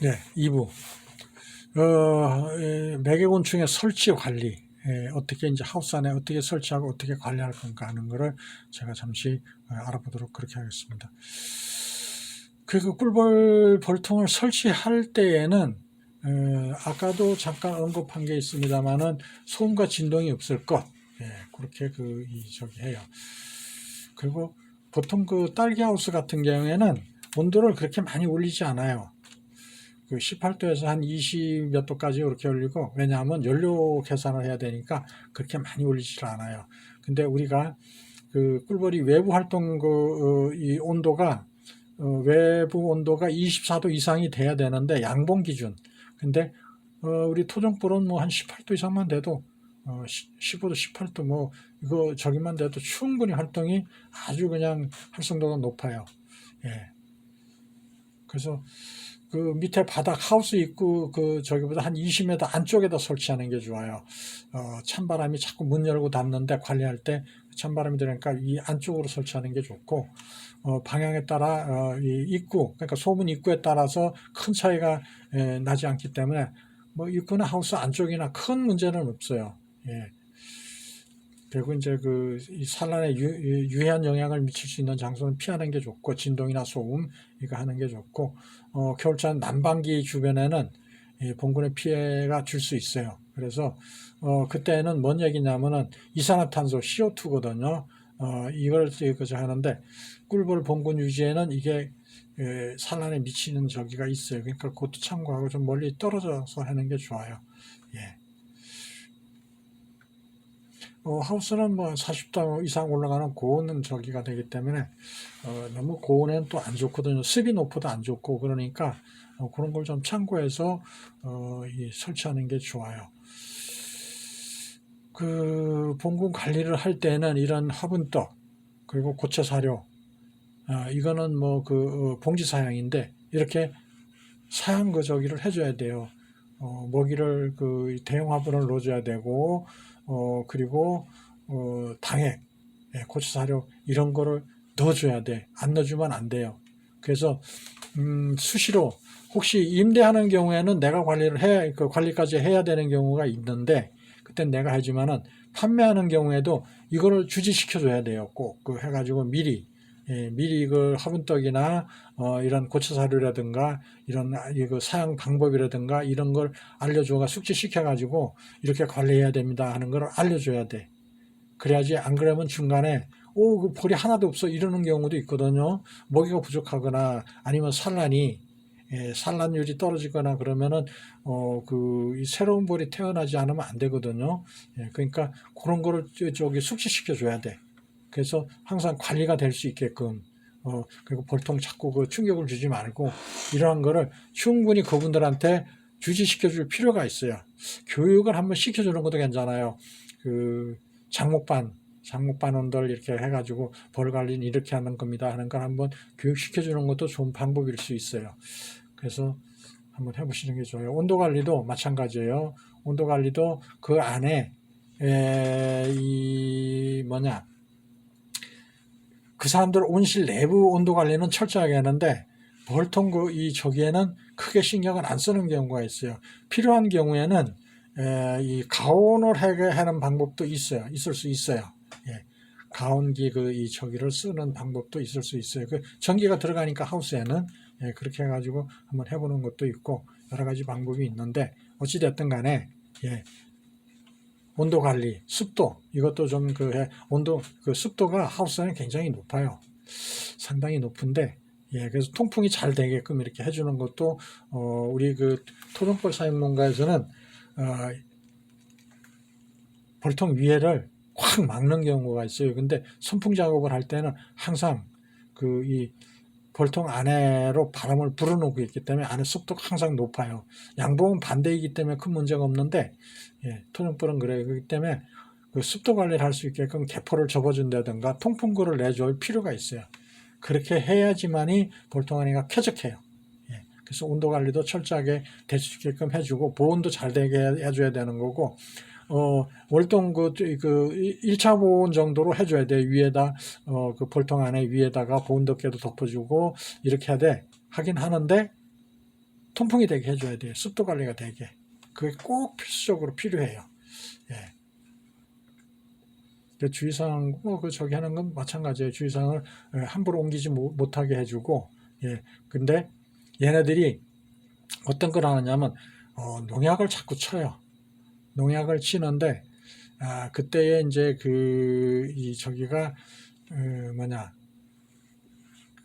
네, 2부. 매개곤충의 설치 관리, 어떻게 이제 하우스 안에 어떻게 설치하고 어떻게 관리할 건가 하는 거를 제가 잠시 알아보도록 그렇게 하겠습니다. 그리고 꿀벌 벌통을 설치할 때에는 아까도 잠깐 언급한 게 있습니다만은 소음과 진동이 없을 것, 그렇게 저기 해요. 그리고 보통 그 딸기 하우스 같은 경우에는 온도를 그렇게 많이 올리지 않아요. 그 18도에서 한 20 몇 도까지 이렇게 올리고, 왜냐하면 연료 계산을 해야 되니까 그렇게 많이 올리질 않아요. 근데 우리가 그 꿀벌이 외부 활동 이 온도가 외부 온도가 24도 이상이 돼야 되는데, 양봉 기준. 근데 우리 토종벌은 뭐 한 18도 이상만 돼도 15도 18도 뭐 이거 저기만 돼도 충분히 활동이 아주 그냥 활성도가 높아요. 예. 그래서 그 밑에 바닥 하우스 입구 저기보다 한 20m 안쪽에다 설치하는 게 좋아요. 찬바람이 자꾸 문 열고 닫는데 관리할 때 찬바람이 들으니까 이 안쪽으로 설치하는 게 좋고, 방향에 따라 이 입구, 그러니까 소문 입구에 따라서 큰 차이가 나지 않기 때문에 뭐 입구나 하우스 안쪽이나 큰 문제는 없어요. 예. 그리고 이제 이 산란에 유해한 영향을 미칠 수 있는 장소는 피하는 게 좋고, 진동이나 소음 이거 하는 게 좋고, 겨울철 난방기 주변에는 봉군의 피해가 줄 수 있어요. 그래서 그때는 뭔 얘기냐면은 이산화탄소 CO2거든요. 이걸 하는데 꿀벌 봉군 유지에는 이게 산란에 미치는 저기가 있어요. 그러니까 그것도 참고하고 좀 멀리 떨어져서 하는 게 좋아요. 예. 하우스는 뭐 40도 이상 올라가는 고온 저기가 되기 때문에 너무 고온에는 또 안 좋거든요. 습이 높아도 안 좋고, 그러니까 그런 걸 좀 참고해서 설치하는 게 좋아요. 그 봉군 관리를 할 때는 이런 화분떡, 그리고 고체 사료, 이거는 뭐 봉지 사양인데 이렇게 사양 저기를 해줘야 돼요. 먹이를 대형 화분을 넣어줘야 되고, 그리고 당액, 고추 사료 이런 거를 넣어줘야 돼. 안 넣어주면 안 돼요. 그래서 수시로, 혹시 임대하는 경우에는 내가 관리까지 해야 되는 경우가 있는데, 그땐 내가 하지만은 판매하는 경우에도 이거를 주지시켜 줘야 돼요. 꼭 해가지고 미리 이걸 화분떡이나 이런 고체 사료라든가 이런 이거 사용 방법이라든가 이런 걸 알려줘가 숙지시켜 가지고 이렇게 관리해야 됩니다 하는 걸 알려줘야 돼. 그래야지, 안 그러면 중간에 그 벌이 하나도 없어 이러는 경우도 있거든요. 먹이가 부족하거나 아니면 산란율이 떨어지거나 그러면은 이 새로운 벌이 태어나지 않으면 안 되거든요. 그러니까 그런 거를 숙지시켜 줘야 돼. 그래서 항상 관리가 될 수 있게끔, 그리고 벌통 자꾸 충격을 주지 말고 이러한 거를 충분히 그분들한테 주지시켜 줄 필요가 있어요. 교육을 한번 시켜주는 것도 괜찮아요. 장목반원들 이렇게 해가지고 벌 관리는 이렇게 하는 겁니다 하는 걸 한번 교육시켜주는 것도 좋은 방법일 수 있어요. 그래서 한번 해보시는 게 좋아요. 온도 관리도 마찬가지예요. 온도 관리도 그 안에 그 사람들 온실 내부 온도 관리는 철저하게 하는데, 벌통 저기에는 크게 신경을 안 쓰는 경우가 있어요. 필요한 경우에는 이 가온을 하는 방법도 있을 수 있어요. 예. 가온기 이 저기를 쓰는 방법도 있을 수 있어요. 전기가 들어가니까 하우스에는 그렇게 해가지고 한번 해보는 것도 있고, 여러 가지 방법이 있는데, 어찌됐든 간에 온도 관리, 습도, 이것도 좀 습도가 하우스는 굉장히 높아요. 상당히 높은데, 그래서 통풍이 잘 되게끔 이렇게 해주는 것도, 우리 토종벌 사육농가에서는, 벌통 위에를 확 막는 경우가 있어요. 근데 선풍 작업을 할 때는 항상 이 벌통 안으로 바람을 불어넣고 있기 때문에 안에 습도가 항상 높아요. 양봉은 반대이기 때문에 큰 문제가 없는데, 토종벌은 그래요. 그렇기 때문에 습도 관리를 할 수 있게끔 개포를 접어준다든가 통풍구를 내줄 필요가 있어요. 그렇게 해야지만이 벌통 안에가 쾌적해요. 그래서 온도 관리도 철저하게 될 수 있게끔 해주고, 보온도 잘 되게 해줘야 되는 거고, 월동 1차 보온 정도로 해줘야 돼. 위에다, 벌통 안에 위에다가 보온덮개도 덮어주고, 이렇게 하긴 하는데, 통풍이 되게 해줘야 돼요. 습도 관리가 되게. 그게 꼭 필수적으로 필요해요. 예. 주의사항, 저기 하는 건 마찬가지예요. 주의사항을 함부로 옮기지 못하게 해주고, 예. 근데 얘네들이 어떤 걸 하느냐면, 농약을 자꾸 쳐요. 농약을 치는데, 그때에 이제 저기가,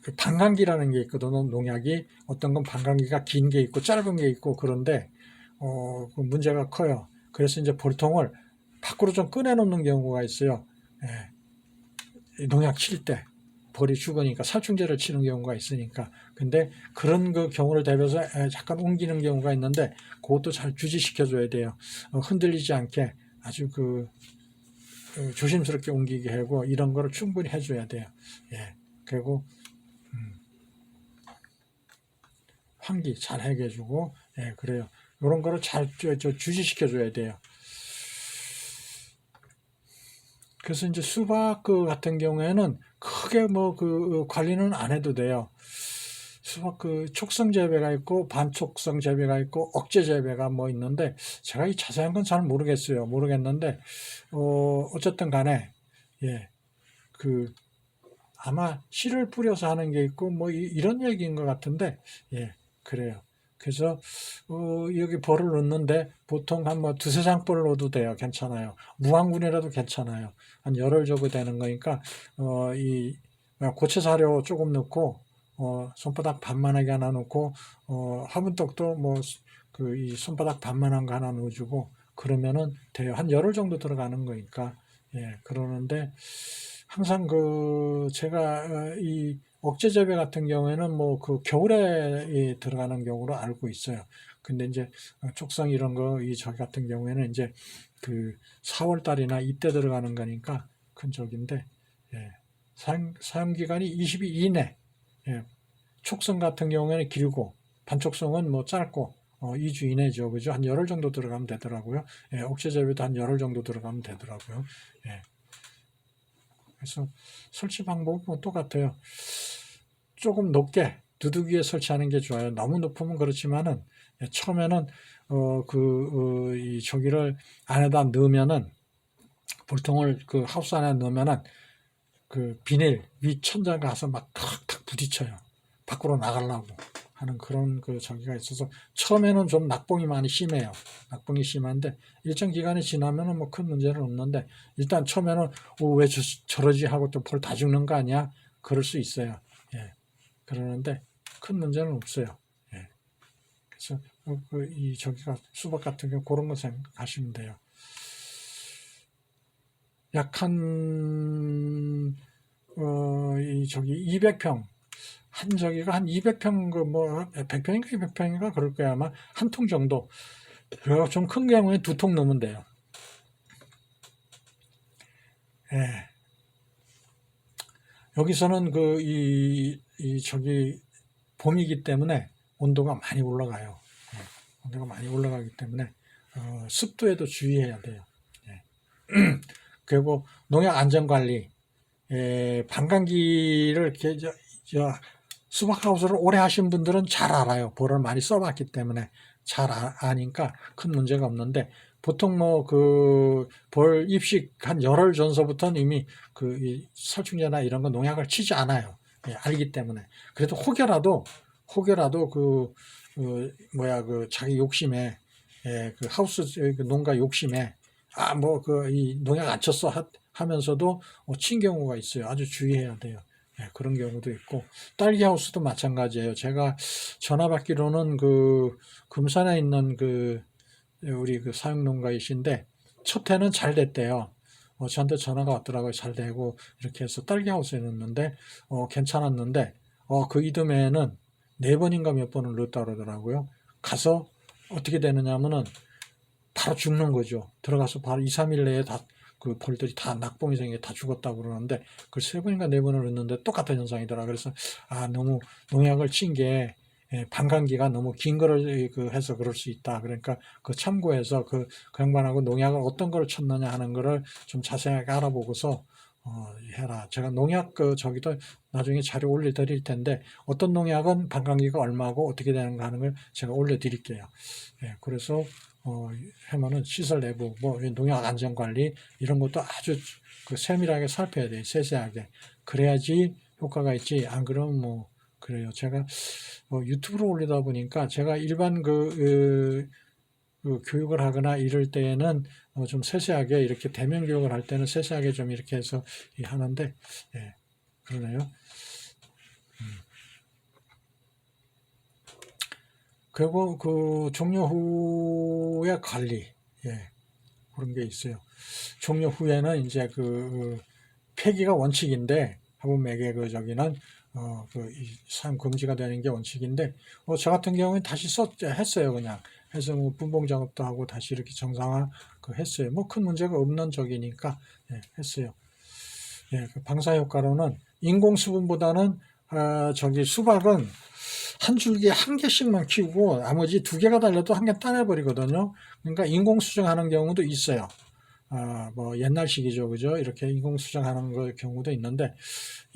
그 반감기라는 게 있거든요. 농약이. 어떤 건 반감기가 긴 게 있고, 짧은 게 있고, 그런데, 그 문제가 커요. 그래서 이제 볼통을 밖으로 좀 꺼내놓는 경우가 있어요. 예. 농약 칠 때. 볼이 죽으니까 살충제를 치는 경우가 있으니까. 근데 그런 그 경우를 대비해서 잠깐 옮기는 경우가 있는데 그것도 잘 주지시켜줘야 돼요. 흔들리지 않게 아주 조심스럽게 옮기게 하고 이런 거를 충분히 해줘야 돼요. 예. 그리고 환기 잘 해주고 예, 그래요. 이런 거를 잘 주지시켜줘야 돼요. 그래서 이제 수박 같은 경우에는 크게 관리는 안 해도 돼요. 수박 촉성 재배가 있고 반촉성 재배가 있고 억제 재배가 있는데 제가 이 자세한 건 잘 모르겠는데 어쨌든 간에 예, 아마 씨를 뿌려서 하는 게 있고 이런 얘기인 것 같은데 예, 그래요. 그래서 여기 벌을 넣는데 보통 한 두세 장 벌 넣어도 돼요. 괜찮아요. 무항군이라도 괜찮아요. 한 열흘 정도 되는 거니까 이 고체 사료 조금 넣고 손바닥 반만하게 하나 넣고 화분떡도 이 손바닥 반만한 거 하나 넣어주고 그러면은 돼요. 한 열흘 정도 들어가는 거니까 예, 그러는데 항상 제가 이 억제 재배 같은 경우에는 겨울에 들어가는 경우로 알고 있어요. 근데 이제 촉성 이런 저기 같은 경우에는 이제 4월 달이나 이때 들어가는 거니까 큰 적인데 예. 사용 기간이 20일 이내. 예. 촉성 같은 경우에는 길고 반촉성은 짧고 2주 이내죠. 그죠? 한 열흘 정도 들어가면 되더라고요. 예. 억제 재배도 한 열흘 정도 들어가면 되더라고요. 예. 그래서 설치 방법은 똑같아요. 조금 높게 두둑이에 설치하는 게 좋아요. 너무 높으면 그렇지만은 처음에는 이 저기를 안에다 넣으면은 볼통을 하우스 안에 넣으면은 비닐 위 천장 가서 막 탁탁 부딪혀요. 밖으로 나가려고 하는 그런 저기가 있어서 처음에는 좀 낙봉이 많이 심해요. 낙봉이 심한데 일정 기간이 지나면은 큰 문제는 없는데 일단 처음에는 왜 저러지 하고 또 벌 다 죽는 거 아니야? 그럴 수 있어요. 예. 그러는데 큰 문제는 없어요. 예. 그래서 이 저기가 수박 같은 경우 그런 거 생각하시면 돼요. 약 한 이 저기 200평 한 저기가 한 200평 100평인가 200평인가 그럴 거야 아마 한 통 정도. 그리고 좀 큰 경우에 2통 넣으면 돼요. 예. 여기서는 이 저기 봄이기 때문에 온도가 많이 올라가요. 예. 온도가 많이 올라가기 때문에 습도에도 주의해야 돼요. 예. 그리고 농약 안전 관리, 반감기를 이렇게 수박하우스를 오래 하신 분들은 잘 알아요. 볼을 많이 써봤기 때문에 잘 아니까 큰 문제가 없는데 보통 볼 입식 한 열흘 전서부터는 이미 이 살충제나 이런 거 농약을 치지 않아요. 예, 알기 때문에. 그래도 혹여라도 자기 욕심에 하우스 농가 욕심에 이 농약 안 쳤어 하면서도 친 경우가 있어요. 아주 주의해야 돼요. 예, 그런 경우도 있고 딸기 하우스도 마찬가지예요. 제가 전화 받기로는 금산에 있는 우리 사육농가이신데 첫 해는 잘 됐대요. 저한테 전화가 왔더라고요. 잘 되고 이렇게 해서 딸기 하우스에 넣었는데 괜찮았는데 그 이듬해에는 4번인가 몇 번을 넣었다 그러더라고요. 가서 어떻게 되느냐 하면은 바로 죽는 거죠. 들어가서 바로 2, 3일 내에 다 벌들이 다 낙봉이 생겨 다 죽었다고 그러는데 그걸 3번인가 4번을 넣었는데 똑같은 현상이더라. 그래서 너무 농약을 친 게 반감기가 너무 긴 거를 해서 그럴 수 있다. 그러니까 참고해서 그 양반하고 농약을 어떤 걸 쳤느냐 하는 거를 좀 자세하게 알아보고서 해라. 제가 농약 저기도 나중에 자료 올려드릴 텐데 어떤 농약은 반감기가 얼마고 어떻게 되는가 하는 걸 제가 올려드릴게요. 예, 그래서 하면은 시설 내부 뭐 농약 안전 관리 이런 것도 아주 그 세밀하게 살펴야 돼요. 세세하게. 그래야지 효과가 있지. 안 그러면 뭐 그래요. 제가 유튜브로 올리다 보니까 제가 일반 그 교육을 하거나 이럴 때에는 좀 세세하게 이렇게 대면 교육을 할 때는 세세하게 좀 이렇게 해서 하는데 예, 그러네요. 그리고 그 종료 후의 관리 예, 그런 게 있어요. 종료 후에는 이제 그 폐기가 원칙인데 화분맥의 그 저기는 그 사용 금지가 되는 게 원칙인데 저 같은 경우는 다시 했어요. 그냥 해서 뭐 분봉 작업도 하고 다시 이렇게 정상화 그 했어요. 뭐 큰 문제가 없는 적이니까 예, 했어요. 예, 그 방사 효과로는 인공 수분보다는 저기 수박은 한 줄기에 한 개씩만 키우고 나머지 두 개가 달려도 한 개 따내버리거든요. 그러니까 인공 수정하는 경우도 있어요. 뭐 옛날식이죠, 그죠? 이렇게 인공 수정하는 경우도 있는데,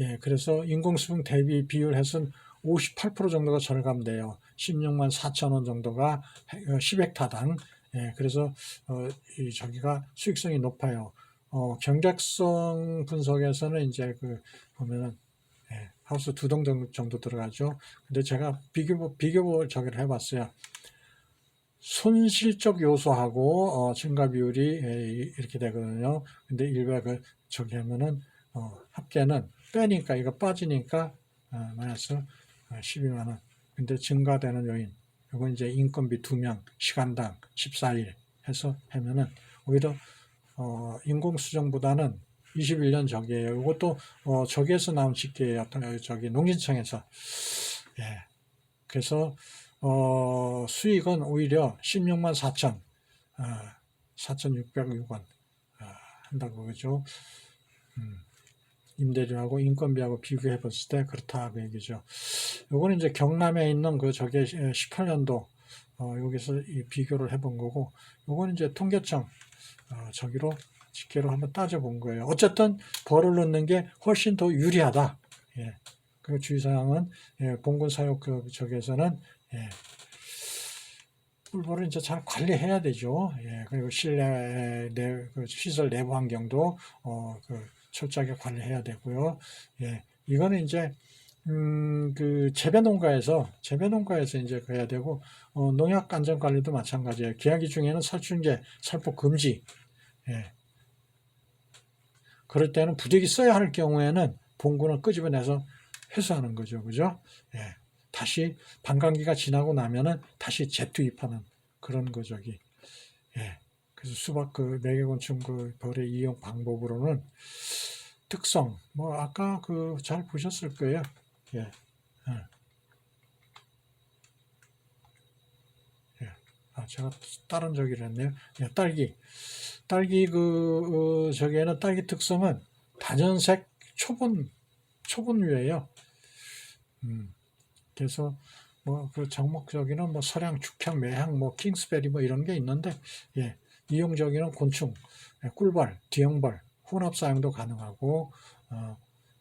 예, 그래서 인공 수분 대비 비율 해서는 58% 정도가 절감돼요. 16만 4천 원 정도가 10헥타당. 예, 그래서 저기가 수익성이 높아요. 경작성 분석에서는 이제 그 보면은 하우스 2동 정도 들어가죠. 근데 제가 비교 저기를 해봤어요. 손실적 요소하고 증가 비율이 이렇게 되거든요. 근데 일반 저기 하면은 합계는 빼니까 이거 빠지니까 마이너스 12만 원. 근데 증가되는 요인 이건 이제 인건비 2명 시간당 14일 해서 하면은 오히려 인공수정보다는 21년 저기예요. 이것도 저기에서 나온 집계예요. 저기 농진청에서. 예. 그래서 수익은 오히려 16만 4천, 4,606원 한다고 그죠. 임대료하고 인건비하고 비교해 봤을 때 그렇다고 얘기죠. 요거는 이제 경남에 있는 그 저게 18년도 여기서 비교를 해본 거고, 요거는 이제 통계청 저기로 집계로 한번 따져본 거예요. 어쨌든 벌을 넣는 게 훨씬 더 유리하다. 예. 그 주의사항은 봉군 사육 그 저기에서는 꿀벌을 이제 잘 관리해야 되죠. 예. 그리고 실내 그 시설 내부 환경도 그 철저하게 관리해야 되고요. 예. 이거는 이제 그 재배농가에서 이제 해야 되고 농약 안전 관리도 마찬가지예요. 계약기 중에는 살충제, 살포 금지. 예. 그럴 때는 부득이 써야 할 경우에는 봉군을 끄집어내서 회수하는 거죠. 그죠? 예. 다시 반감기가 지나고 나면은 다시 재투입하는 그런 거저기. 예. 그래서 수박 그 매개곤충 그 벌의 이용 방법으로는 특성 뭐 아까 그 잘 보셨을 거예요. 예. 예. 예. 제가 다른 저기를 했네요. 예, 딸기 저기에는 딸기 특성은 단연색 초본류예요. 그래서 뭐 그 적목적이는 뭐 서량, 죽향, 매향, 뭐 킹스베리 뭐 이런 게 있는데 예, 이용적인 곤충, 꿀벌, 뒤형벌 혼합 사용도 가능하고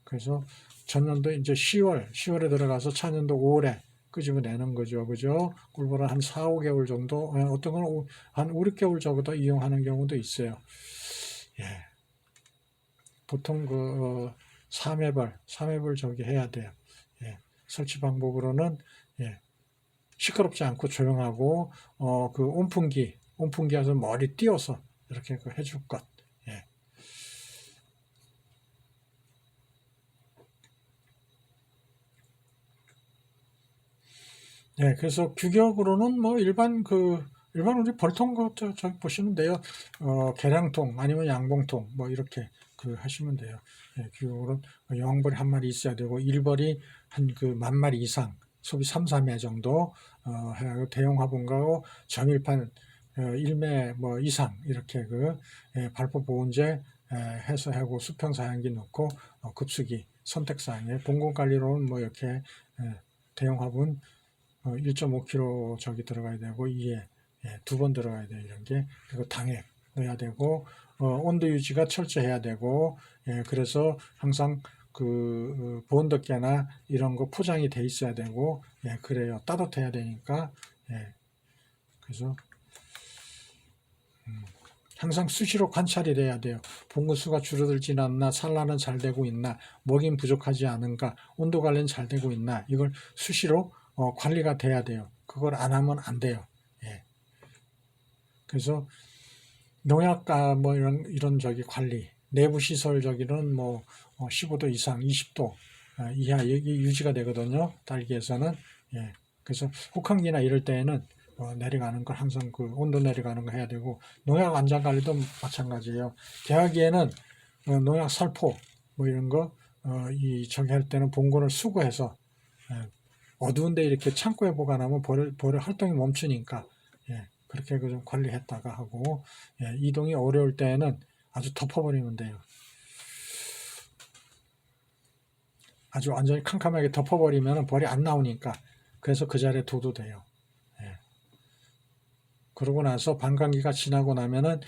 그래서 전년도 이제 10월에 들어가서 차년도 5월에 끄집어내는 거죠, 그죠? 꿀벌은 한 4, 5개월 정도, 어떤 건 한 5, 6개월 정도 이용하는 경우도 있어요. 예, 보통 그 3회벌 저기 해야 돼요. 예, 설치 방법으로는 예, 시끄럽지 않고 조용하고 그 온풍기 와서 머리 띄워서 이렇게 그 해줄 것. 예. 예, 그래서 규격으로는 뭐 일반 우리 벌통 저기 보시면 돼요. 계량통 아니면 양봉통 뭐 이렇게 그 하시면 돼요. 예, 규격으로 여왕벌이 한 마리 있어야 되고 일벌이 한 그 10,000마리 이상 소비 3, 4매 정도 해고 대형 화분가고 전일판 1매 뭐 이상 이렇게 그 발포 보온재 해서 하고 수평 사양기 넣고 급수기 선택 사양에 봉공 관리로는 뭐 이렇게 대형 화분 1.5kg 저기 들어가야 되고 이에 두 번 들어가야 돼요. 이런 게 그리고 당액 넣어야 되고 온도 유지가 철저해야 되고, 예, 그래서 항상 그 보온덮개나 이런 거 포장이 돼 있어야 되고, 예, 그래요. 따뜻해야 되니까, 예, 그래서 항상 수시로 관찰이 돼야 돼요. 봉구수가 줄어들지 않나, 산란은 잘 되고 있나, 먹인 부족하지 않은가, 온도 관리는 잘 되고 있나, 이걸 수시로 관리가 돼야 돼요. 그걸 안 하면 안 돼요. 예. 그래서 농약과 뭐 이런 저기 관리, 내부 시설 저기는 뭐 15도 이상, 20도 이하 여기 유지가 되거든요. 딸기에서는. 예. 그래서 혹한기나 이럴 때에는 내려가는 걸 항상 그 온도 내려가는 거 해야 되고, 농약 안전 관리도 마찬가지예요. 개화기에는 농약 살포 뭐 이런 거 이 저기 할 때는 봉건을 수거해서 어두운데 이렇게 창고에 보관하면 벌의 활동이 멈추니까, 예, 그렇게 좀 관리했다가 하고, 예, 이동이 어려울 때에는 아주 덮어버리면 돼요. 아주 완전히 캄캄하게 덮어버리면 벌이 안 나오니까, 그래서 그 자리에 둬도 돼요. 예. 그러고 나서 반감기가 지나고 나면은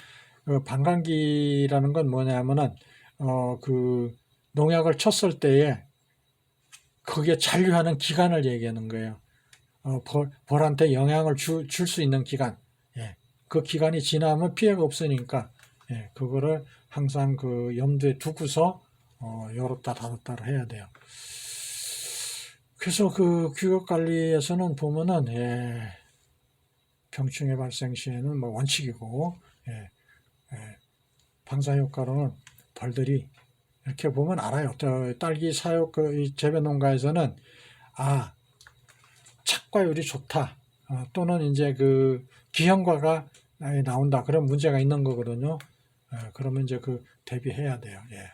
반감기라는 건 뭐냐면은 그 농약을 쳤을 때에 거기에 잔류하는 기간을 얘기하는 거예요. 벌한테 영향을 줄 수 있는 기간. 예. 그 기간이 지나면 피해가 없으니까, 예, 그거를 항상 그 염두에 두고서 열었다 닫았다를 해야 돼요. 그래서 그 규격 관리에서는 보면은, 예, 병충해 발생 시에는 뭐 원칙이고, 예, 예, 방사 효과로는 벌들이 이렇게 보면 알아요. 딸기 사육 그 재배 농가에서는 착과율이 좋다. 또는 이제 그 기형과가 나온다. 그런 문제가 있는 거거든요. 그러면 이제 그 대비해야 돼요. 예.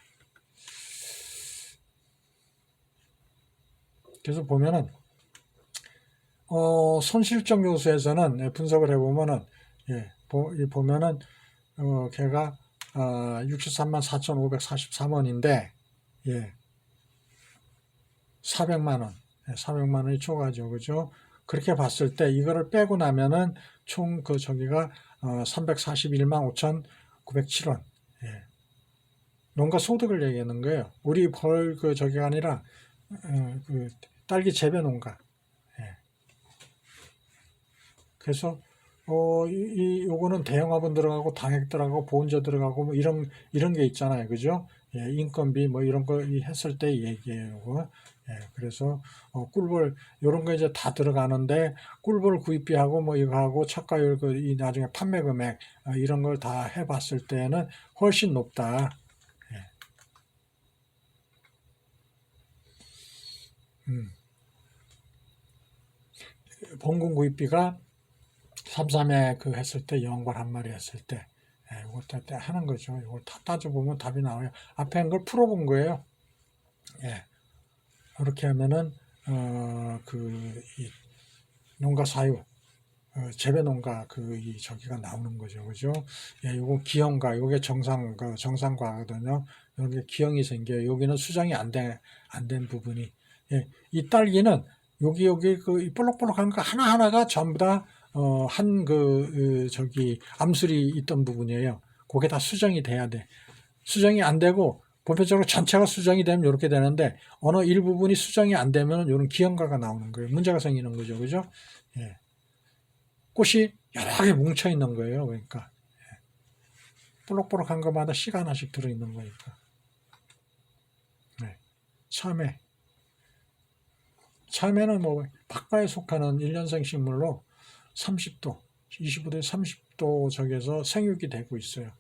그래서 보면은 손실적 요소에서는 분석을 해보면은, 예, 보면은 걔가 63만 4,543원인데, 예, 400만 원, 400만 원이 초과죠, 그죠? 그렇게 봤을 때 이거를 빼고 나면은 총 그 저기가 341만 5,907원. 예. 농가 소득을 얘기하는 거예요. 우리 벌 그 저기가 아니라 그 딸기 재배 농가. 예. 그래서 요거는 대형화분 들어가고 당액 들어가고 보온제 들어가고 뭐 이런 게 있잖아요, 그죠? 예, 인건비 뭐 이런 거 했을 때 얘기해요. 요거. 예, 그래서 꿀벌 요런 거 이제 다 들어가는데 꿀벌 구입비하고 뭐 이거 하고 착가율 이 나중에 판매 금액 이런 걸 다 해봤을 때는 훨씬 높다. 예. 봉금 구입비가 3, 3회 그 했을 때 영벌 한 마리 했을 때 이것도 하는 거죠. 이걸 다 따져보면 답이 나와요. 앞에 한 걸 풀어본 거예요. 예. 이렇게 하면은 이 농가 사유 재배 농가 이 저기가 나오는 거죠, 그죠? 예, 요거 기형과 요게 정상과거든요. 여기 기형이 생겨요. 여기는 수정이 안 된 부분이. 예, 이 딸기는 여기 그 볼록볼록한 거 하나하나가 전부 다 저기 암술이 있던 부분이에요. 그게 다 수정이 돼야 돼. 수정이 안 되고 보편적으로 전체가 수정이 되면 이렇게 되는데 어느 일부분이 수정이 안 되면 이런 기형가가 나오는 거예요. 문제가 생기는 거죠, 그죠? 예. 꽃이 여러 개 뭉쳐 있는 거예요. 그러니까 볼록볼록한 것마다 씨가 하나씩 들어 있는 거니까. 네. 참외는 뭐 박과에 속하는 1년생 식물로 30도, 25도, 30도 저기에서 생육이 되고 있어요.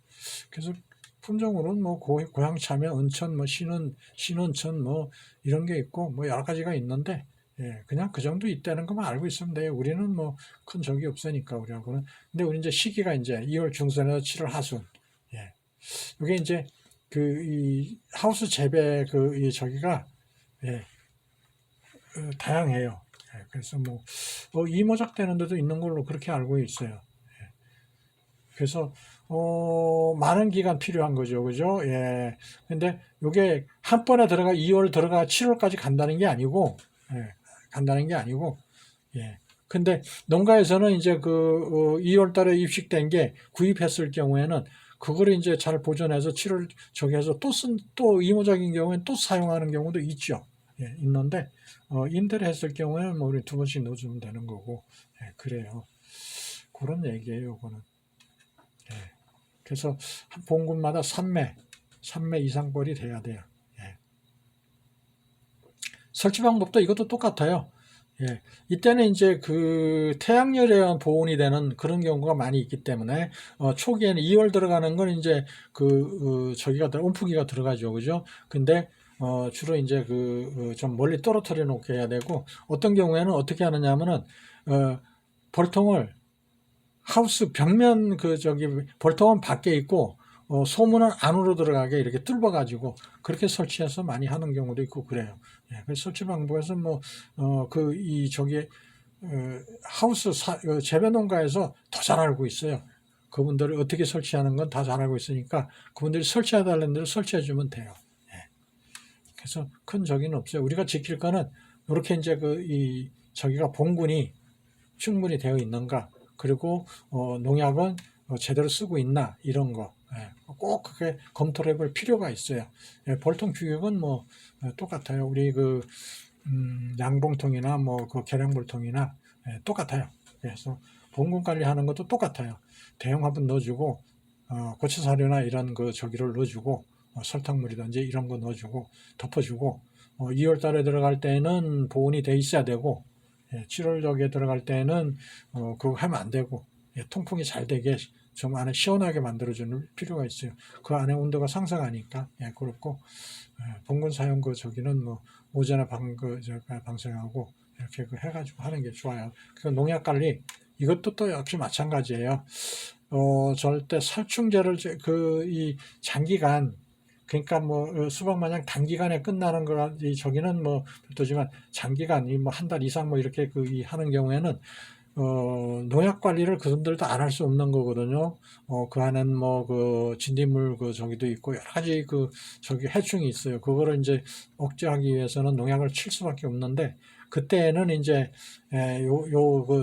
그래서 품종으로는 뭐 고향 참외, 은천, 뭐 신은천 뭐 이런 게 있고 뭐 여러 가지가 있는데 예, 그냥 그 정도 있다는 것만 알고 있으면 돼요. 우리는 뭐 큰 적이 없으니까 우리하고는. 근데 우리 이제 시기가 이제 2월 중순에서 7월 하순. 예. 이게 이제 이 하우스 재배 이 저기가 예, 다양해요. 예, 그래서 뭐 이모작 되는 데도 있는 걸로 그렇게 알고 있어요. 예. 그래서 많은 기간 필요한 거죠, 그죠? 예. 근데 이게 한 번에 2월 들어가 7월까지 간다는 게 아니고, 예, 간다는 게 아니고, 예. 근데 농가에서는 이제 2월 달에 입식된 게 구입했을 경우에는 그거를 이제 잘 보존해서 치료를 저기 해서 또 이모작인 경우에는 또 사용하는 경우도 있죠. 예, 있는데, 임대를 했을 경우에는 뭐 우리 2번씩 넣어주면 되는 거고, 예, 그래요. 그런 얘기예요, 그거는. 예. 그래서 한 봉군마다 3매 이상벌이 돼야 돼요. 예. 설치 방법도 이것도 똑같아요. 예. 이때는 이제 그 태양열에 의한 보온이 되는 그런 경우가 많이 있기 때문에, 초기에는 2월 들어가는 건 이제 온풍기가 들어가죠. 그죠? 근데, 주로 이제 좀 멀리 떨어뜨려 놓게 해야 되고, 어떤 경우에는 어떻게 하느냐 하면은, 벌통을 하우스 벽면 벌통은 밖에 있고, 소문은 안으로 들어가게 이렇게 뚫어가지고 그렇게 설치해서 많이 하는 경우도 있고 그래요. 예, 그 설치 방법에서 하우스 재배 농가에서 더 잘 알고 있어요. 그분들이 어떻게 설치하는 건 다 잘 알고 있으니까 그분들이 설치해달라는 대로 설치해주면 돼요. 예. 그래서 큰 적이는 없어요. 우리가 지킬 거는 이렇게 이제 저기가 봉군이 충분히 되어 있는가, 그리고 농약은 제대로 쓰고 있나 이런 거. 예, 꼭 그게 검토를 해볼 필요가 있어요. 예, 벌통 규격은 뭐 똑같아요. 우리 양봉통이나 계량벌통이나 똑같아요. 그래서 봉군 관리하는 것도 똑같아요. 대형 화분 넣어주고 고추사료나 이런 저기를 넣어주고 설탕물이든지 이런 거 넣어주고 덮어주고 2월 달에 들어갈 때는 보온이 돼 있어야 되고 7월 저기에 들어갈 때는 그거 하면 안 되고 통풍이 잘 되게 좀 안에 시원하게 만들어주는 필요가 있어요. 그 안에 온도가 상승하니까 그렇고 봉군 사용 저기는 뭐 오전에 방생하고 이렇게 해가지고 하는 게 좋아요. 그 농약 관리 이것도 또 역시 마찬가지예요. 절대 살충제를 이 장기간 그러니까 수박 마냥 단기간에 끝나는 거라 저기는 별도지만 장기간 한 달 이상 이렇게 하는 경우에는 농약 관리를 그분들도 안 할 수 없는 거거든요. 그 안엔 진딧물 저기도 있고 여러 가지 저기 해충이 있어요. 그거를 이제 억제하기 위해서는 농약을 칠 수밖에 없는데 그때는 이제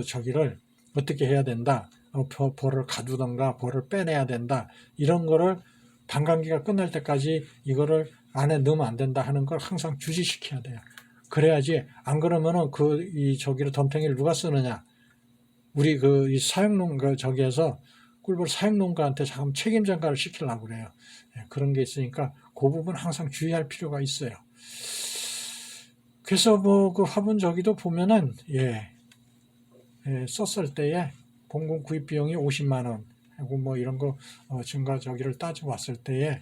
저기를 어떻게 해야 된다. 벌을 가두던가 벌을 빼내야 된다. 이런 거를 반감기가 끝날 때까지 이거를 안에 넣으면 안 된다 하는 걸 항상 주지시켜야 돼요. 그래야지 안 그러면은 저기를 덤탱이를 누가 쓰느냐. 우리 이 사육농가 저기에서 꿀벌 사육농가한테 자꾸 책임 전가를 시키려고 그래요. 그런 게 있으니까 그 부분 항상 주의할 필요가 있어요. 그래서 그 화분 저기도 보면은 썼을 때에 공공 구입 비용이 50만 원 하고 이런 거 증가 저기를 따지고 왔을 때에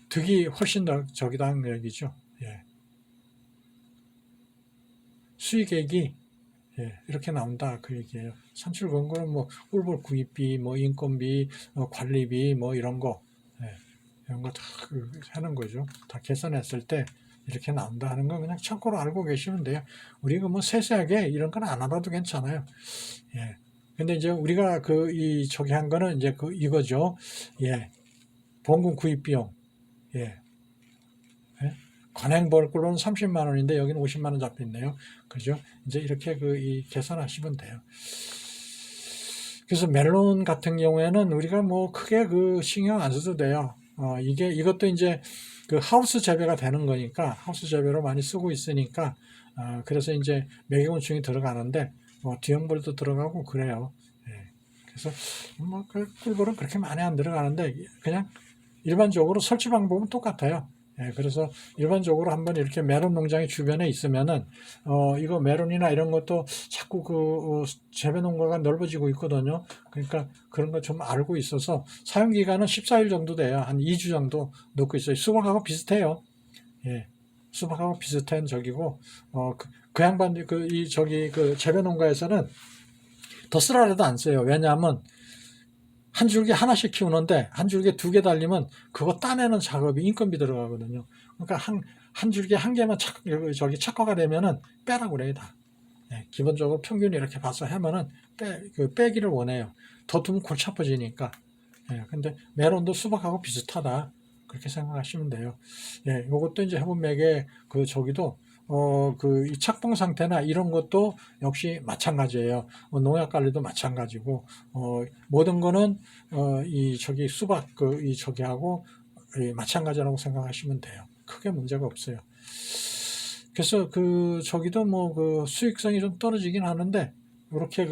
득이 훨씬 더 저기다는 얘기죠. 수익액이 이렇게 나온다 그 얘기예요. 산출 권고는 꿀벌 구입비, 인건비, 관리비 이런 거 다 하는 거죠. 다 계산했을 때 이렇게 나온다 하는 건 그냥 참고로 알고 계시면 돼요. 우리가 세세하게 이런 건 안 알아도 괜찮아요. 근데 이제 우리가 저기 한 거는 이제 이거죠. 봉군 구입 비용. 관행벌꿀은 30만 원인데 여기는 50만 원 잡혀 있네요. 그죠? 이제 이렇게 계산하시면 돼요. 그래서 멜론 같은 경우에는 우리가 크게 신경 안 써도 돼요. 이것도 이제 하우스 재배가 되는 거니까 하우스 재배로 많이 쓰고 있으니까 그래서 이제 매개곤충이 들어가는데 뒤형벌도 들어가고 그래요. 그래서 꿀벌은 그렇게 많이 안 들어가는데 그냥 일반적으로 설치 방법은 똑같아요. 그래서 일반적으로 한번 이렇게 메론 농장이 주변에 있으면은 이거 메론이나 이런 것도 자꾸 재배 농가가 넓어지고 있거든요. 그러니까 그런 거 좀 알고 있어서 사용 기간은 14일 정도 돼요. 한 2주 정도 넣고 있어요. 수박하고 비슷해요. 수박하고 비슷한 저기고 그 양반 재배 농가에서는 더 쓰라려도 안 써요. 왜냐하면 한 줄기 하나씩 키우는데 한 줄기에 2개 달리면 그거 따내는 작업이 인건비 들어가거든요. 그러니까 한 줄기에 1개만 착화가 되면은 빼라고 그래요, 다. 기본적으로 평균 이렇게 봐서 하면은 빼기를 원해요. 더 두면 골치 아파지니까. 근데 메론도 수박하고 비슷하다. 그렇게 생각하시면 돼요. 요것도 이제 해본맥에 저기도 이 착봉 상태나 이런 것도 역시 마찬가지예요. 농약 관리도 마찬가지고, 모든 거는, 수박, 저기하고, 마찬가지라고 생각하시면 돼요. 크게 문제가 없어요. 그래서 저기도 수익성이 좀 떨어지긴 하는데, 이렇게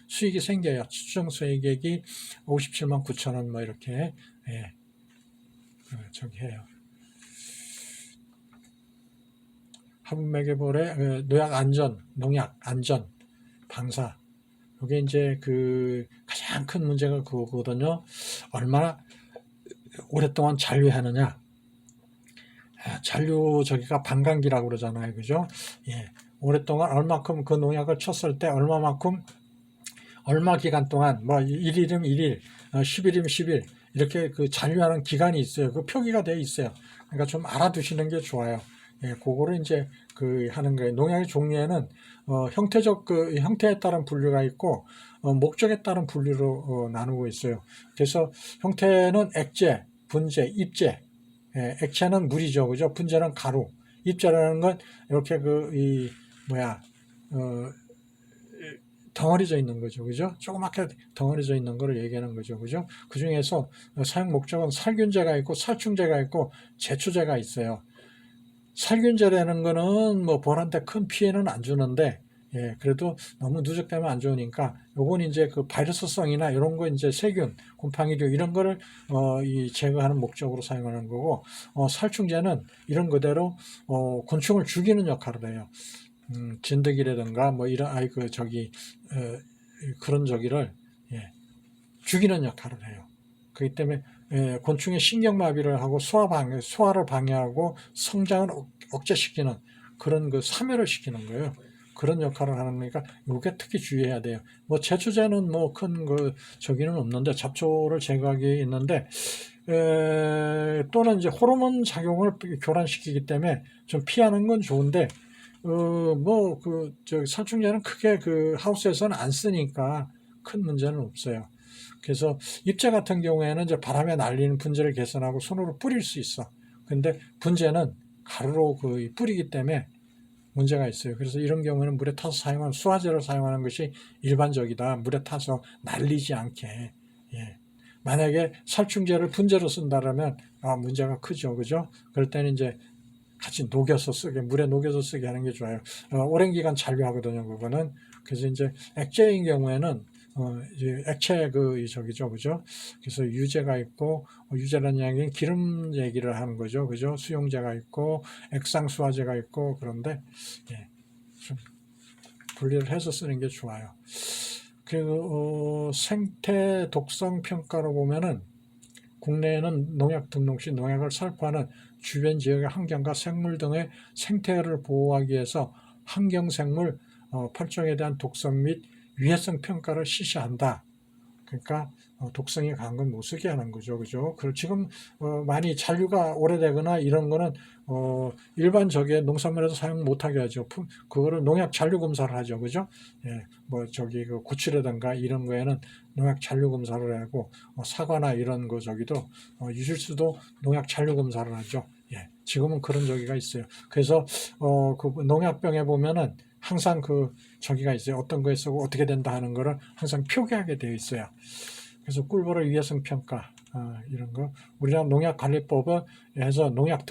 수익이 생겨요. 추정 수익액이 57만 9천 원, 이렇게, 예, 저기 해요. 화분매개볼의 농약 안전, 방사. 이게 이제 가장 큰 문제가 그거거든요. 얼마나 오랫동안 잔류하느냐. 잔류 저기가 반감기라고 그러잖아요. 그죠? 예. 오랫동안 얼마큼 그 농약을 쳤을 때 얼마만큼 얼마 기간 동안 1일이면 1일, 10일이면 10일 이렇게 잔류하는 기간이 있어요. 그 표기가 되어 있어요. 그러니까 좀 알아두시는 게 좋아요. 예, 그거를 이제 하는 거예요. 농약의 종류에는 형태에 따른 분류가 있고 목적에 따른 분류로 나누고 있어요. 그래서 형태는 액체, 분재, 입재. 예, 액체는 물이죠, 그죠? 분재는 가루. 입재라는 건 이렇게 덩어리져 있는 거죠, 그죠? 조그맣게 덩어리져 있는 거를 얘기하는 거죠, 그죠? 그 중에서 사용 목적은 살균제가 있고 살충제가 있고 제초제가 있어요. 살균제라는 거는 벌한테 큰 피해는 안 주는데, 예, 그래도 너무 누적되면 안 좋으니까, 요건 이제 바이러스성이나 이런 거 이제 세균, 곰팡이류 이런 거를, 제거하는 목적으로 사용하는 거고, 살충제는 이런 그대로, 곤충을 죽이는 역할을 해요. 진드기라든가, 이런, 그런 저기를, 예, 죽이는 역할을 해요. 그렇기 때문에 곤충의 신경마비를 하고 소화를 방해하고 성장을 억제시키는 그런 사멸을 시키는 거예요. 그런 역할을 하는 거니까 이게 특히 주의해야 돼요. 제초제는 큰 저기는 없는데 잡초를 제거하기 있는데 또는 이제 호르몬 작용을 교란시키기 때문에 좀 피하는 건 좋은데 살충제는 크게 하우스에서는 안 쓰니까 큰 문제는 없어요. 그래서 입제 같은 경우에는 이제 바람에 날리는 분재를 개선하고 손으로 뿌릴 수 있어. 근데 분재는 가루로 뿌리기 때문에 문제가 있어요. 그래서 이런 경우에는 물에 타서 사용하는 수화제를 사용하는 것이 일반적이다. 물에 타서 날리지 않게. 예. 만약에 살충제를 분재로 쓴다라면 문제가 크죠. 그죠? 그럴 때는 이제 같이 녹여서 쓰게, 물에 녹여서 쓰게 하는 게 좋아요. 오랜 기간 잔류하거든요, 그거는. 그래서 이제 액체인 경우에는, 이제 액체 저기죠, 그죠? 그래서 유제가 있고, 유제라는 이야기는 기름 얘기를 하는 거죠, 그죠? 수용제가 있고, 액상수화제가 있고, 그런데, 예, 좀 분리를 해서 쓰는 게 좋아요. 그리고, 생태 독성 평가로 보면은, 국내에는 농약 등록 시 농약을 살포하는 주변 지역의 환경과 생물 등의 생태를 보호하기 위해서 환경생물 8종에 대한 독성 및 위해성 평가를 실시한다. 그러니까 독성이 강한 건 못 쓰게 하는 거죠, 그죠? 그리고 지금 많이 잔류가 오래되거나 이런 거는 일반 농산물에서 사용 못하게 하죠. 그거를 농약 잔류 검사를 하죠, 그죠? 예, 고추라든가 이런 거에는 농약 잔류 검사를 하고 사과나 이런 거 저기도 유실수도 농약 잔류 검사를 하죠. 예, 지금은 그런 저기가 있어요. 그래서 농약병에 보면은 항상 저기가 있어요. 어떤 거에 쓰고 어떻게 된다 하는 거를 항상 표기하게 되어 있어요. 그래서 꿀벌의 위해성 평가 이런 거 우리나라 농약관리법을 해서 농약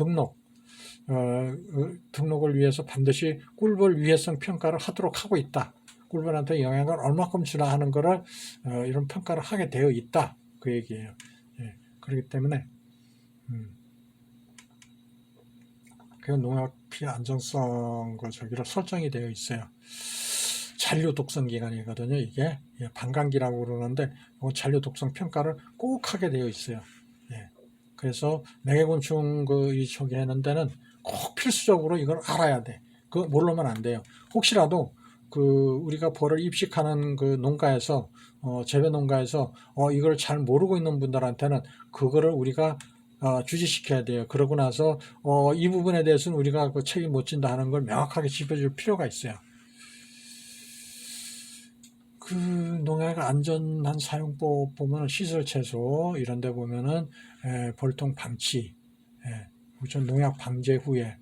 등록을 위해서 반드시 꿀벌 위해성 평가를 하도록 하고 있다. 꿀벌한테 영향을 얼마큼 주나 하는 거를 이런 평가를 하게 되어 있다. 그 얘기예요. 예, 그렇기 때문에 그 농약 피해 안정성 저기로 설정이 되어 있어요. 잔류 독성 기간이거든요. 이게 반감기라고 그러는데 잔류 독성 평가를 꼭 하게 되어 있어요. 예. 그래서 매개곤충 저기 하는 데는 꼭 필수적으로 이걸 알아야 돼. 그거 모르면 안 돼요. 혹시라도 우리가 벌을 입식하는 농가에서 재배 농가에서 이걸 잘 모르고 있는 분들한테는 그거를 우리가 주지시켜야 돼요. 그러고 나서 이 부분에 대해서는 우리가 책임 못 진다 하는 걸 명확하게 짚어줄 필요가 있어요. 농약 안전한 사용법 보면 시설 채소 이런 데 보면은 벌통 방치, 우선 농약 방제 후에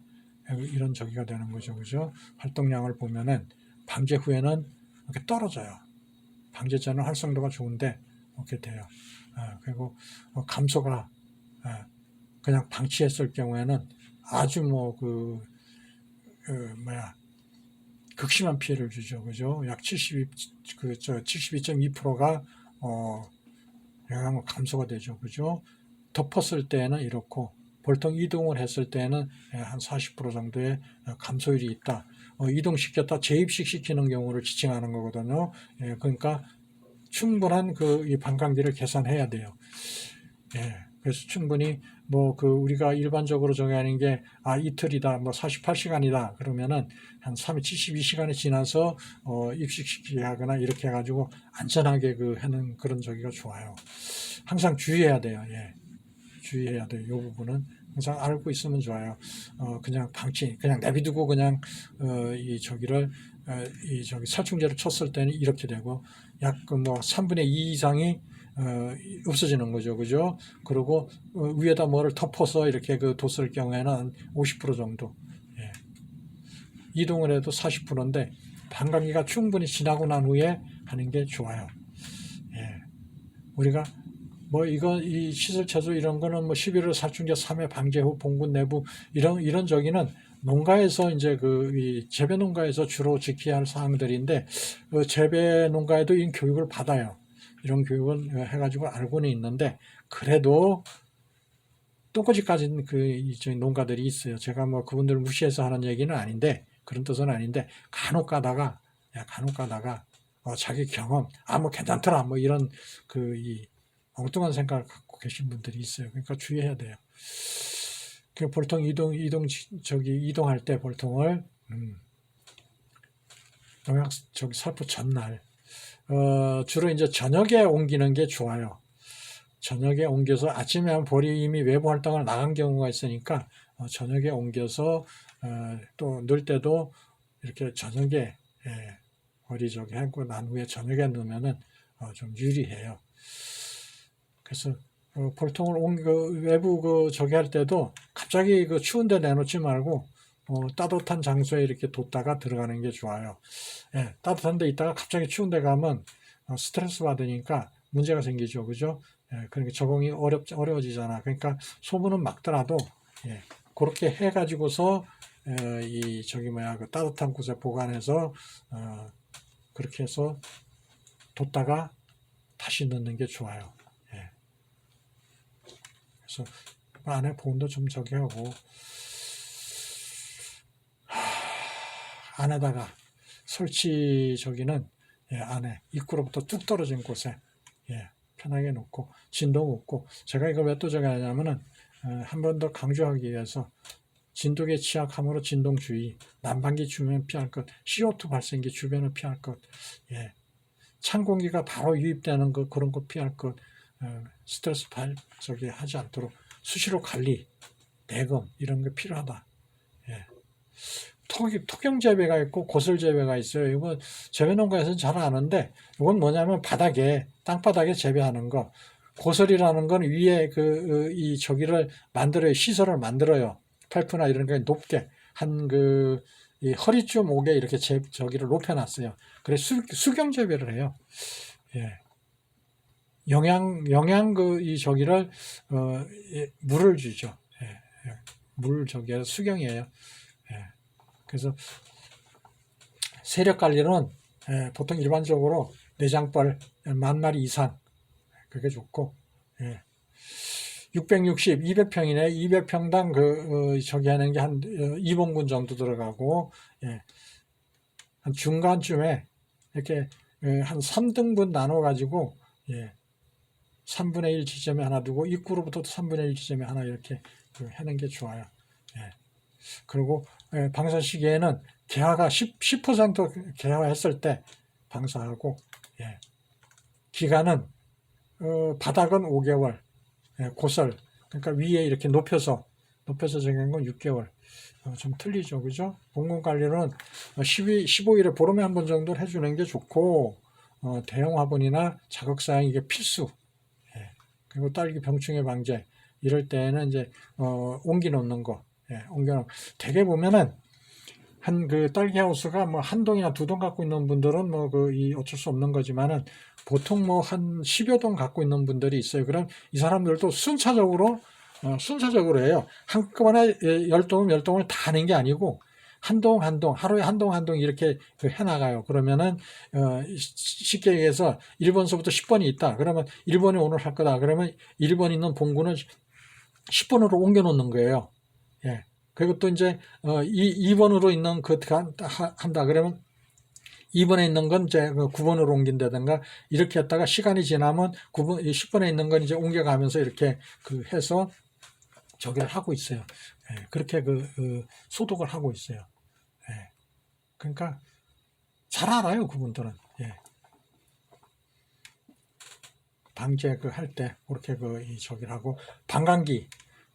이런 저기가 되는 거죠. 그죠? 활동량을 보면은 방제 후에는 이렇게 떨어져요. 방제 전은 활성도가 좋은데 이렇게 돼요. 그리고 감소가 그냥 방치했을 경우에는 아주 극심한 피해를 주죠. 그죠? 약 72.2%가 영향 감소가 되죠. 그죠? 덮었을 때는 이렇고 볼통 이동을 했을 때는 한 40% 정도의 감소율이 있다. 이동시켰다 재입식 시키는 경우를 지칭하는 거거든요. 그러니까 충분한 이 반감기를 계산해야 돼요. 그래서 충분히 우리가 일반적으로 정하는 게 이틀이다, 48시간이다 그러면은 한 72시간이 지나서 입식시키게 하거나 이렇게 해가지고 안전하게 하는 그런 저기가 좋아요. 항상 주의해야 돼요. 주의해야 돼요. 이 부분은 항상 알고 있으면 좋아요. 그냥 그냥 내비두고 그냥 살충제를 쳤을 때는 이렇게 되고 약 3분의 2 이상이 없어지는 거죠. 그죠? 그리고 위에다 뭐를 덮어서 이렇게 뒀을 경우에는 50% 정도. 이동을 해도 40%인데 반감기가 충분히 지나고 난 후에 하는 게 좋아요. 우리가 이 시설체조 이런 거는 11월 살충제 3회 방제 후 봉군 내부 이런 저기는 농가에서 이제 이 재배 농가에서 주로 지켜야 할 사항들인데 재배 농가에도 이 교육을 받아요. 이런 교육은 해가지고 알고는 있는데 그래도 똥꼬집 가진 농가들이 있어요. 제가 그분들 무시해서 하는 얘기는 아닌데 그런 뜻은 아닌데 간혹 가다가 자기 경험 괜찮더라 이런 이 엉뚱한 생각을 갖고 계신 분들이 있어요. 그러니까 주의해야 돼요. 볼통 이동할 때 볼통을 농약 살포 전날 주로 이제 저녁에 옮기는 게 좋아요. 저녁에 옮겨서 아침에 하면 볼이 이미 외부 활동을 나간 경우가 있으니까 저녁에 옮겨서 또 넣을 때도 이렇게 저녁에 볼이 하고 난 후에 저녁에 넣으면은 좀 유리해요. 그래서 볼통을 외부 저기 할 때도 갑자기 추운데 내놓지 말고 따뜻한 장소에 이렇게 뒀다가 들어가는 게 좋아요. 따뜻한 데 있다가 갑자기 추운 데 가면 스트레스 받으니까 문제가 생기죠. 그죠? 그러니까 적응이 어려워지잖아. 그러니까 소문은 막더라도 그렇게 해가지고서 따뜻한 곳에 보관해서 그렇게 해서 뒀다가 다시 넣는 게 좋아요. 그래서 안에 보온도 좀 저기 하고 안에다가 설치 저기는 안에 입구로부터 뚝 떨어진 곳에 편하게 놓고 진동 없고 제가 이걸 왜 또 저기 하냐면은 한 번 더 강조하기 위해서 진동에 취약함으로 진동주의, 난방기 주변 피할 것, CO2 발생기 주변을 피할 것, 찬 공기가 바로 유입되는 것 그런 거 피할 것, 스트레스 하지 않도록 수시로 관리, 대검 이런 게 필요하다. 토경 재배가 있고 고설 재배가 있어요. 이거 재배 농가에서는 잘 아는데 이건 뭐냐면 땅바닥에 재배하는 거. 고설이라는 건 위에 이 저기를 만들어요. 시설을 만들어요. 파이프나 이런 게 높게 이 허리쯤 오게 이렇게 저기를 높여놨어요. 그래서 수경 재배를 해요. 이 저기를 물을 주죠. 물 저기에 수경이에요. 그래서 세력 관리는 보통 일반적으로 내장벌 10,000마리 이상 그게 좋고 660, 200평이네. 200평당 저기 하는 게 한 2봉군 정도 들어가고 한 중간쯤에 이렇게 한 3등분 나눠 가지고 3분의 1 지점에 하나 두고 입구로부터 3분의 1 지점에 하나 이렇게 하는 게 좋아요. 그리고 방사 시기에는 개화가 10% 개화했을 때 방사하고 기간은 바닥은 5개월, 고설 그러니까 위에 이렇게 높여서 정한 건 6개월. 좀 틀리죠, 그죠? 봉군 관리는 15일에 보름에 한 번 정도 해주는 게 좋고 대형 화분이나 자극 사양 이게 필수. 그리고 딸기 병충해 방제 이럴 때는 이제 옮기 놓는 거. 예, 옮겨놓고. 대개 보면은, 한 그 딸기 하우스가 뭐 한 동이나 두 동 갖고 있는 분들은 뭐 그 이 어쩔 수 없는 거지만은 보통 뭐 한 10여 동 갖고 있는 분들이 있어요. 그럼 이 사람들도 순차적으로 해요. 한꺼번에 10동을 10동을 다 하는 게 아니고 한 동 한 동, 하루에 한 동 한 동 이렇게 그 해나가요. 그러면은 쉽게 얘기해서 1번서부터 10번이 있다. 그러면 1번이 오늘 할 거다. 그러면 1번 있는 봉구는 10번으로 옮겨 놓는 거예요. 예. 그리고 또 이제 2번으로 있는 그 한다. 그러면 2번에 있는 건 이제 9번으로 옮긴다든가 이렇게 했다가 시간이 지나면 9번, 10번에 있는 건 이제 옮겨가면서 이렇게 그 해서 저기를 하고 있어요. 예. 그렇게 소독을 하고 있어요. 예. 그러니까 잘 알아요, 그분들은. 예. 방제 할 때 그렇게 저기를 하고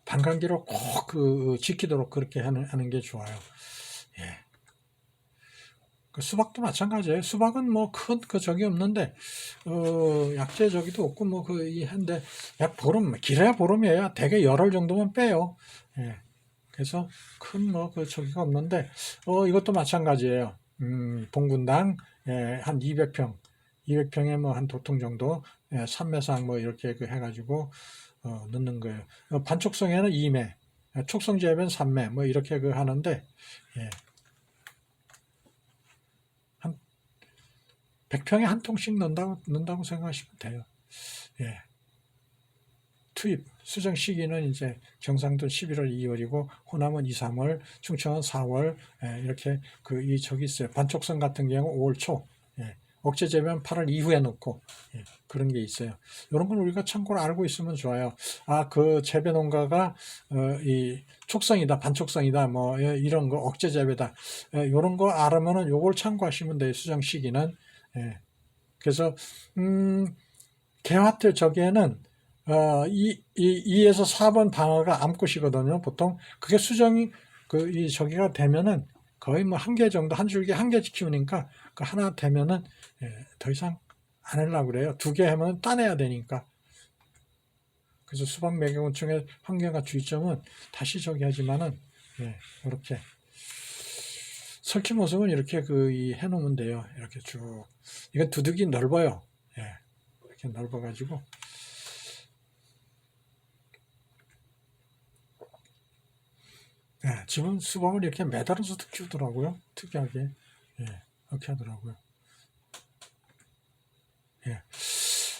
반감기로 꼭 지키도록 그렇게 하는 게 좋아요. 예. 그 수박도 마찬가지예요. 수박은 뭐 큰 적이 없는데 약재 저기도 없고 뭐 한데 약 보름, 길어야 보름이에요. 대개 열흘 정도면 빼요. 예. 그래서 큰 저기가 없는데 이것도 마찬가지예요. 봉분당 한 200평, 200평에 뭐 한 2통 정도, 삼매상 뭐 이렇게 해가지고 넣는 거예요. 반촉성에는 2매, 촉성재배는 3매 뭐 이렇게 하는데 예. 한 100평에 한 통씩 넣는다고 생각하시면 돼요. 예. 투입, 수정 시기는 이제 경상도 11월, 2월이고, 호남은 2, 3월, 충청은 4월, 이렇게 저기 있어요. 반촉성 같은 경우 5월 초, 억제 재배는 8월 이후에 넣고, 그런 게 있어요. 이런 걸 우리가 참고로 알고 있으면 좋아요. 아, 그 재배 농가가, 이 촉성이다, 반촉성이다, 뭐, 이런 거, 억제 재배다. 이런 거 알으면은 요걸 참고하시면 돼요. 수정 시기는. 그래서, 개화 때 저기에는 2에서 4번 방어가 암꽃이거든요. 보통 그게 수정이 저기가 되면은 거의 뭐 한 개 정도, 한 줄기 한 개 키우니까 그 하나 되면은 더 이상 안 하려고 그래요. 2개 하면 따내야 되니까. 그래서 수박 매개곤충의 환경과 주의점은 다시 저기 하지만은 이렇게 설치 모습은 이렇게 해놓으면 돼요. 이렇게 쭉. 이건 두둑이 넓어요. 이렇게 넓어가지고. 지금 수박을 이렇게 매달아서도 키우더라고요. 특이하게. 이렇게 하더라고요.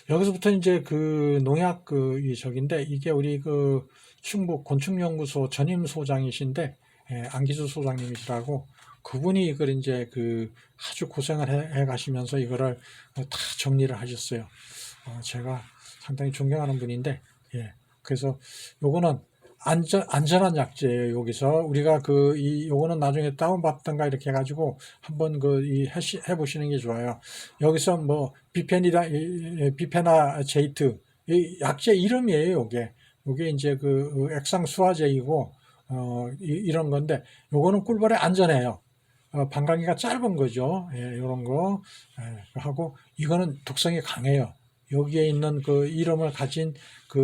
여기서부터 이제 농약 저긴데, 이게 우리 충북 곤충연구소 전임 소장이신데, 안기주 소장님이시라고, 그분이 이걸 이제 아주 고생을 해 가시면서 이거를 다 정리를 하셨어요. 제가 상당히 존경하는 분인데, 그래서 요거는 안전한 약재예요. 여기서 우리가 요거는 나중에 다운받던가 이렇게 해가지고 한번 해보시는 게 좋아요. 여기서 뭐 비페나 제이트 이 약재 이름이에요. 요게 이제 액상 수화제이고 이런 건데 요거는 꿀벌에 안전해요. 방광기가 짧은 거죠. 이런 거 하고 이거는 독성이 강해요. 여기에 있는 이름을 가진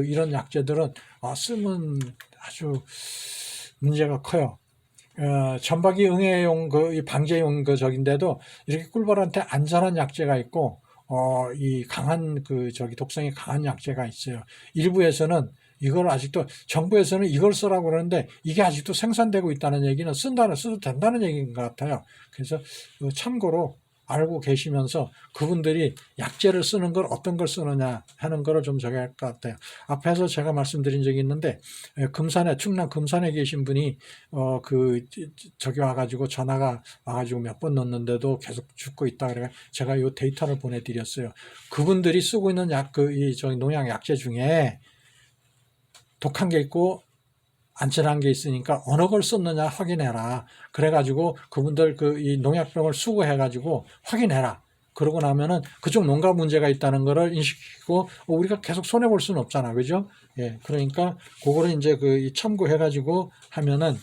이런 약재들은 쓰면 아주 문제가 커요. 전박이 응애용 이 방제용 저긴데도 이렇게 꿀벌한테 안전한 약재가 있고 이 강한 독성이 강한 약재가 있어요. 일부에서는 이걸 아직도 정부에서는 이걸 쓰라고 그러는데 이게 아직도 생산되고 있다는 얘기는 써도 된다는 얘기인 것 같아요. 그래서 참고로 알고 계시면서 그분들이 약재를 쓰는 걸 어떤 걸 쓰느냐 하는 거를 좀 저기 할 것 같아요. 앞에서 제가 말씀드린 적이 있는데 충남 금산에 계신 분이 저기 와가지고 전화가 와가지고 몇 번 넣었는데도 계속 죽고 있다 그래 제가 이 데이터를 보내드렸어요. 그분들이 쓰고 있는 저기 농약 약재 중에 독한 게 있고 안전한 게 있으니까 어느 걸 썼느냐 확인해라. 그래가지고 그분들 이 농약병을 수거해가지고 확인해라. 그러고 나면은 그쪽 농가 문제가 있다는 거를 인식시키고 우리가 계속 손해볼 수는 없잖아. 그죠? 그러니까 그거를 이제 참고해가지고 하면은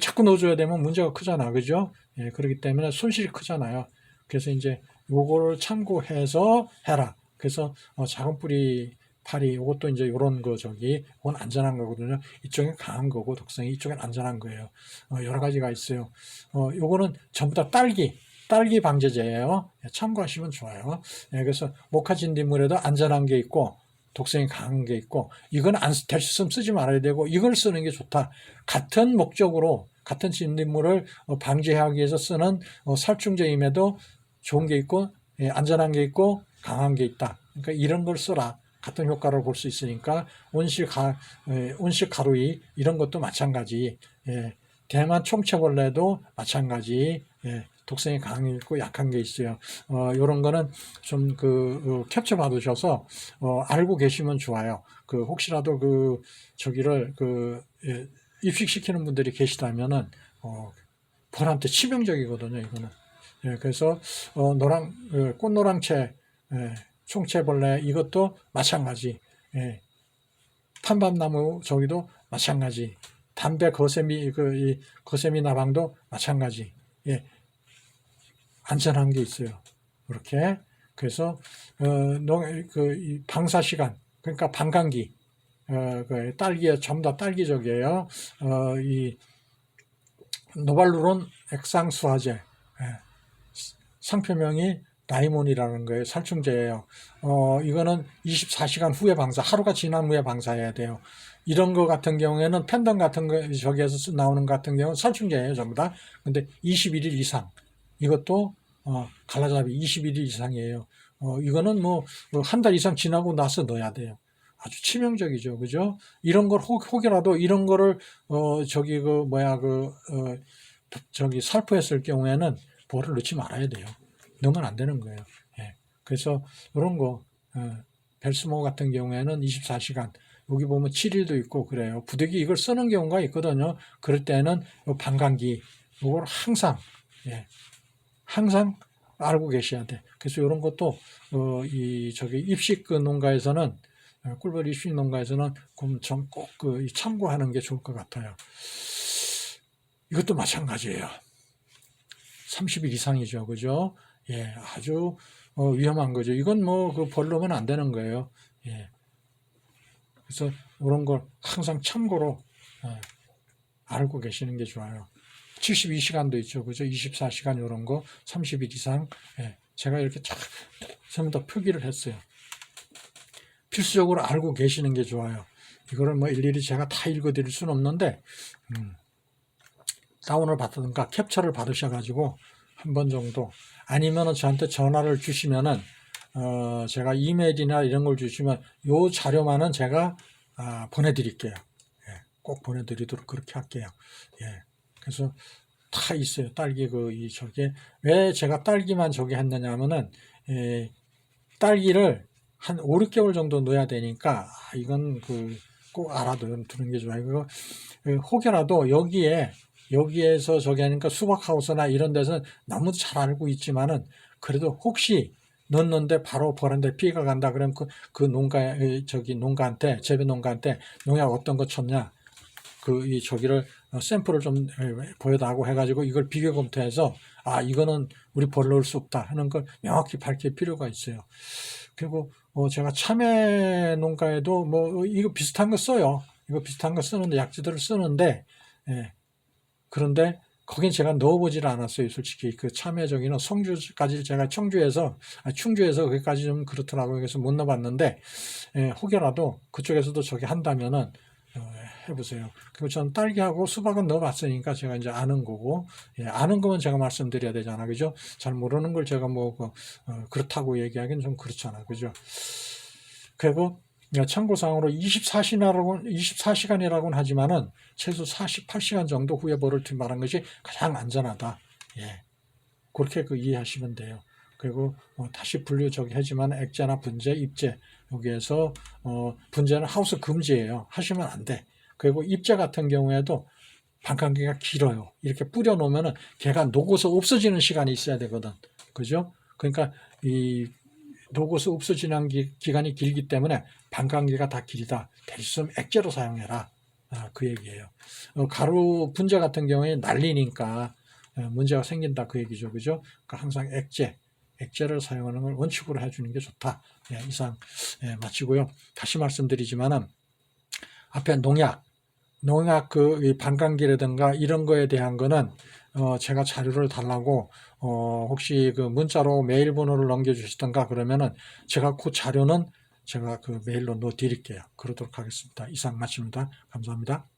자꾸 넣어줘야 되면 문제가 크잖아. 그죠? 그렇기 때문에 손실이 크잖아요. 그래서 이제 요거를 참고해서 해라. 그래서 작은 뿌리 파리 이것도 이제 요런 거 이건 안전한 거거든요. 이쪽엔 강한 거고 독성이 이쪽엔 안전한 거예요. 여러 가지가 있어요. 요거는 전부 다 딸기 방제제예요. 참고하시면 좋아요. 그래서 모카진딧물에도 안전한 게 있고 독성이 강한 게 있고 이건 될 수 있으면 쓰지 말아야 되고 이걸 쓰는 게 좋다. 같은 목적으로 같은 진딧물을 방지하기 위해서 쓰는 살충제임에도 좋은 게 있고 안전한 게 있고 강한 게 있다. 그러니까 이런 걸 써라. 같은 효과를 볼 수 있으니까 온실 가루이 이런 것도 마찬가지. 대만 총체벌레도 마찬가지. 독성이 강한 게 있고 약한 게 있어요. 이런 거는 좀 캡처 받으셔서 알고 계시면 좋아요. 혹시라도 저기를 입식시키는 분들이 계시다면은 벌한테 치명적이거든요. 이거는. 그래서 꽃노랑채 총체벌레 이것도 마찬가지. 판밤나무 저기도 마찬가지. 담배 거세미 이 거세미 나방도 마찬가지. 안전한 게 있어요. 이렇게. 그래서 이 방사 시간 그러니까 방광기 딸기에 전부 다 딸기적이에요. 이 노발루론 액상수화제 상표명이 라이몬이라는 거예요. 살충제예요. 이거는 24시간 후에 방사, 하루가 지난 후에 방사해야 돼요. 이런 거 같은 경우에는 팬덤 같은 거 저기에서 나오는 것 같은 경우는 살충제예요, 전부 다. 근데 21일 이상 이것도 갈라잡이 21일 이상이에요. 이거는 뭐 한 달 이상 지나고 나서 넣어야 돼요. 아주 치명적이죠, 그죠? 이런 걸 혹여라도 이런 거를 살포했을 경우에는 볼을 넣지 말아야 돼요. 넣으면 안 되는 거예요. 그래서 이런 거 벨스모 같은 경우에는 24시간 여기 보면 7일도 있고 그래요. 부득이 이걸 쓰는 경우가 있거든요. 그럴 때는 방광기 이걸 항상 알고 계셔야 돼. 그래서 이런 것도 입식 농가에서는 꿀벌 입식 농가에서는 좀 꼭 참고하는 게 좋을 것 같아요. 이것도 마찬가지예요. 30일 이상이죠, 그죠? 아주 위험한 거죠. 이건 벌 넣으면 안 되는 거예요. 그래서 이런 걸 항상 참고로 알고 계시는 게 좋아요. 72시간도 있죠, 그죠? 24시간 이런 거, 30일 이상. 제가 이렇게 전부 다 표기를 했어요. 필수적으로 알고 계시는 게 좋아요. 이거를 일일이 제가 다 읽어드릴 수는 없는데, 다운을 받든가 캡처를 받으셔가지고 한 번 정도 아니면은 저한테 전화를 주시면은 제가 이메일이나 이런 걸 주시면 요 자료만은 제가 보내드릴게요. 꼭 보내드리도록 그렇게 할게요. 그래서 다 있어요. 딸기 저게 왜 제가 딸기만 저기 했느냐 하면은 딸기를 한 5, 6개월 정도 넣어야 되니까 이건 꼭 알아두는 게 좋아요. 혹여라도 여기에서 저기 하니까 수박하우스나 이런 데서는 너무 잘 알고 있지만은 그래도 혹시 넣었는데 바로 벌한테 피해가 간다 그러면 농가한테 재배 농가한테 농약 어떤 거 쳤냐 저기를 샘플을 좀 보여달라고 해가지고 이걸 비교 검토해서 이거는 우리 벌 넣을 수 없다 하는 걸 명확히 밝힐 필요가 있어요. 그리고 제가 참외 농가에도 이거 비슷한 거 써요. 이거 비슷한 거 쓰는데 약재들을 쓰는데 그런데 거긴 제가 넣어보질 않았어요. 솔직히 참외저기는 성주까지 제가 충주에서 거기까지 좀 그렇더라고요. 그래서 못 넣어봤는데 혹여라도 그쪽에서도 저기 한다면은 해보세요. 그리고 전 딸기하고 수박은 넣어봤으니까 제가 이제 아는 거고 아는 거면 제가 말씀드려야 되잖아, 그죠? 잘 모르는 걸 제가 그렇다고 얘기하기는 좀 그렇잖아, 그죠? 그리고 참고사항으로 24시간이라고는 하지만은 최소 48시간 정도 후에 벌을 말한 것이 가장 안전하다. 그렇게 이해하시면 돼요. 그리고 다시 분류 저기 하지만 액제나 분재, 입제 여기에서 분재는 하우스 금지예요. 하시면 안 돼. 그리고 입제 같은 경우에도 방광기가 길어요. 이렇게 뿌려 놓으면은 걔가 녹아서 없어지는 시간이 있어야 되거든. 그죠? 그러니까 이 녹아서 없어지는 기간이 길기 때문에 방광기가 다 길다. 될 수 있으면 액제로 사용해라. 그 얘기예요. 가루 분재 같은 경우에 날리니까 문제가 생긴다 그 얘기죠. 그죠? 그러니까 항상 액제 액제를 사용하는 걸 원칙으로 해주는 게 좋다. 예, 이상 마치고요. 다시 말씀드리지만은 앞에 농약 그 반감기라든가 이런 거에 대한 거는 제가 자료를 달라고 혹시 그 문자로 메일 번호를 넘겨주시던가 그러면은 제가 그 자료는 제가 그 메일로 넣어 드릴게요. 그러도록 하겠습니다. 이상 마칩니다. 감사합니다.